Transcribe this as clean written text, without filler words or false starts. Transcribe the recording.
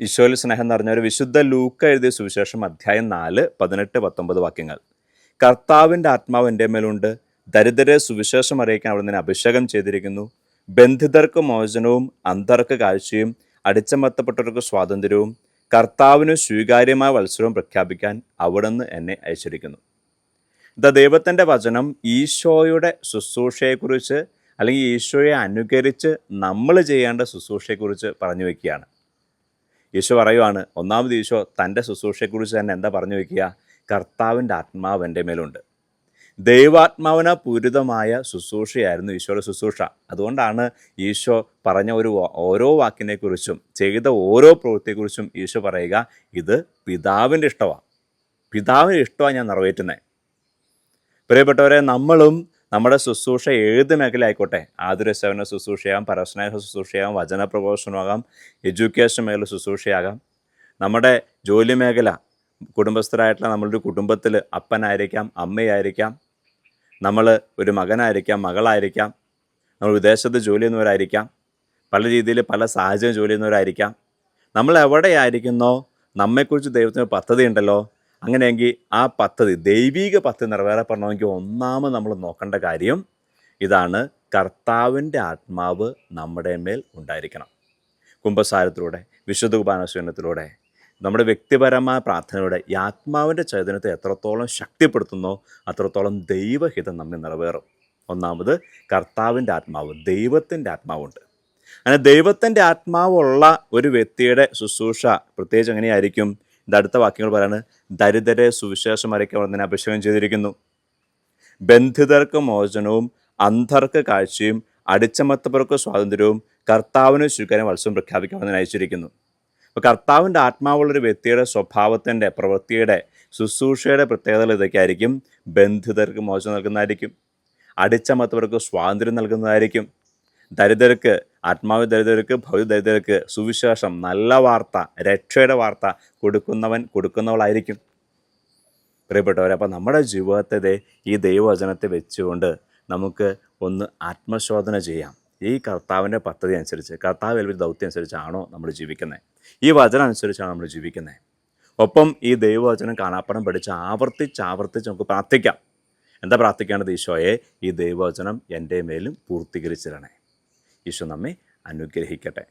ഈശോയിൽ സ്നേഹം നിറഞ്ഞ ഒരു വിശുദ്ധ ലൂക്ക എഴുതിയ സുവിശേഷം അധ്യായം 4, 18, 19 വാക്യങ്ങൾ. കർത്താവിൻ്റെ ആത്മാവ് എൻ്റെ മേലുണ്ട്, ദരിദ്രരെ സുവിശേഷം അറിയിക്കാൻ അവിടെ നിന്ന് അഭിഷേകം ചെയ്തിരിക്കുന്നു. ബന്ധിതർക്ക് മോചനവും അന്ധർക്ക് കാഴ്ചയും അടിച്ചമർത്തപ്പെട്ടവർക്ക് സ്വാതന്ത്ര്യവും കർത്താവിന് സ്വീകാര്യമായ വത്സരവും പ്രഖ്യാപിക്കാൻ അവിടുന്ന് എന്നെ അയച്ചിരിക്കുന്നു. ദൈവത്തിൻ്റെ വചനം ഈശോയുടെ ശുശ്രൂഷയെക്കുറിച്ച് അല്ലെങ്കിൽ ഈശോയെ അനുകരിച്ച് നമ്മൾ ചെയ്യേണ്ട ശുശ്രൂഷയെക്കുറിച്ച് പറഞ്ഞു വയ്ക്കുകയാണ്. ഈശോ പറയുവാണ്, ഒന്നാമത് ഈശോ തൻ്റെ ശുശ്രൂഷയെക്കുറിച്ച് തന്നെ എന്താ പറഞ്ഞു വയ്ക്കുക? കർത്താവിൻ്റെ ആത്മാവ് എൻ്റെ മേലുണ്ട്. ദൈവാത്മാവിന പൂരിതമായ ശുശ്രൂഷയായിരുന്നു ഈശോയുടെ ശുശ്രൂഷ. അതുകൊണ്ടാണ് ഈശോ പറഞ്ഞ ഓരോ വാക്കിനെക്കുറിച്ചും ചെയ്ത ഓരോ പ്രവൃത്തിയെക്കുറിച്ചും ഈശോ പറയുക, ഇത് പിതാവിൻ്റെ ഇഷ്ടമാണ്, പിതാവിൻ്റെ ഇഷ്ടമാണ് ഞാൻ നിറവേറ്റുന്നത്. പ്രിയപ്പെട്ടവരെ, നമ്മളും നമ്മുടെ ശുശ്രൂഷ ഏത് മേഖല ആയിക്കോട്ടെ, ആതുര സേവന ശുശ്രൂഷയാകാം, പരസ്നേഹ ശുശ്രൂഷയാകാം, വചന പ്രഘോഷണമാകാം, എഡ്യൂക്കേഷൻ മേഖല ശുശ്രൂഷയാകാം, നമ്മുടെ ജോലി മേഖല, കുടുംബസ്ഥരായിട്ടുള്ള നമ്മളുടെ കുടുംബത്തിൽ അപ്പനായിരിക്കാം, അമ്മയായിരിക്കാം, നമ്മൾ ഒരു മകനായിരിക്കാം, മകളായിരിക്കാം, നമ്മൾ വിദേശത്ത് ജോലി ചെയ്യുന്നവരായിരിക്കാം, പല രീതിയിൽ പല സാഹചര്യം ജോലി ചെയ്യുന്നവരായിരിക്കാം. നമ്മൾ എവിടെയായിരിക്കുന്നോ നമ്മെക്കുറിച്ച് ദൈവത്തിന് പദ്ധതി ഉണ്ടല്ലോ. അങ്ങനെയെങ്കിൽ ആ പദ്ധതി, ദൈവിക പദ്ധതി നിറവേറപ്പെടണമെങ്കിൽ ഒന്നാമത് നമ്മൾ നോക്കേണ്ട കാര്യം ഇതാണ്: കർത്താവിൻ്റെ ആത്മാവ് നമ്മുടെ മേൽ ഉണ്ടായിരിക്കണം. കുമ്പസാരത്തിലൂടെ, വിശുദ്ധ കുർബാനസ്വീകരണത്തിലൂടെ, നമ്മുടെ വ്യക്തിപരമായ പ്രാർത്ഥനയുടെ ഈ ആത്മാവിൻ്റെ ചൈതന്യത്തെ എത്രത്തോളം ശക്തിപ്പെടുത്തുന്നോ അത്രത്തോളം ദൈവഹിതം നമ്മിൽ നിറവേറും. ഒന്നാമത് കർത്താവിൻ്റെ ആത്മാവ്, ദൈവത്തിൻ്റെ ആത്മാവുണ്ട്. അങ്ങനെ ദൈവത്തിൻ്റെ ആത്മാവുള്ള ഒരു വ്യക്തിയുടെ ശുശ്രൂഷ പ്രത്യേകിച്ച് എങ്ങനെയായിരിക്കും? അടുത്ത വാക്യങ്ങൾ പറയാണ്, ദരിദ്രരെ സുവിശേഷം അറിയിക്കാൻ അവിടെ നിന്ന് അഭിഷേകം ചെയ്തിരിക്കുന്നു. ബന്ധിതർക്ക് മോചനവും അന്ധർക്ക് കാഴ്ചയും അടിച്ചമർത്തവർക്ക് സ്വാതന്ത്ര്യവും കർത്താവിന് സ്വീകാര്യം വത്സരം പ്രഖ്യാപിക്കാൻ അവിടെ നിന്ന് അയച്ചിരിക്കുന്നു. അപ്പോൾ കർത്താവിൻ്റെ ആത്മാവുള്ളൊരു വ്യക്തിയുടെ സ്വഭാവത്തിൻ്റെ, പ്രവൃത്തിയുടെ, ശുശ്രൂഷയുടെ പ്രത്യേകതകൾ ഇതൊക്കെയായിരിക്കും. ബന്ധിതർക്ക് മോചനം നൽകുന്നതായിരിക്കും, അടിച്ചമർത്തവർക്ക് സ്വാതന്ത്ര്യം നൽകുന്നതായിരിക്കും, ദരിദ്രർക്ക്, ആത്മാവ് ദരിദ്രർക്ക്, ഭൗതിക ദരിദ്രർക്ക് സുവിശേഷം, നല്ല വാർത്ത, രക്ഷയുടെ വാർത്ത കൊടുക്കുന്നവളായിരിക്കും. പ്രിയപ്പെട്ടവരെ, അപ്പോൾ നമ്മുടെ ജീവിതത്തെ ഈ ദൈവവചനത്തെ വെച്ചുകൊണ്ട് നമുക്ക് ഒന്ന് ആത്മശോധന ചെയ്യാം. ഈ കർത്താവിൻ്റെ പദ്ധതി അനുസരിച്ച്, കർത്താവ് ഏൽപ്പിച്ച ദൗത്യം അനുസരിച്ചാണോ നമ്മൾ ജീവിക്കുന്നത്? ഈ വചനം അനുസരിച്ചാണോ നമ്മൾ ജീവിക്കുന്നത്? ഒപ്പം ഈ ദൈവവചനം കാണാപ്പടം പഠിച്ച് ആവർത്തിച്ച് നമുക്ക് പ്രാർത്ഥിക്കാം. എന്താ പ്രാർത്ഥിക്കേണ്ടത്? ഈശോയെ, ഈ ദൈവവചനം എൻ്റെ മേലും പൂർത്തീകരിച്ചിരണേ. ഈശോ നമ്മെ അനുഗ്രഹിക്കട്ടെ.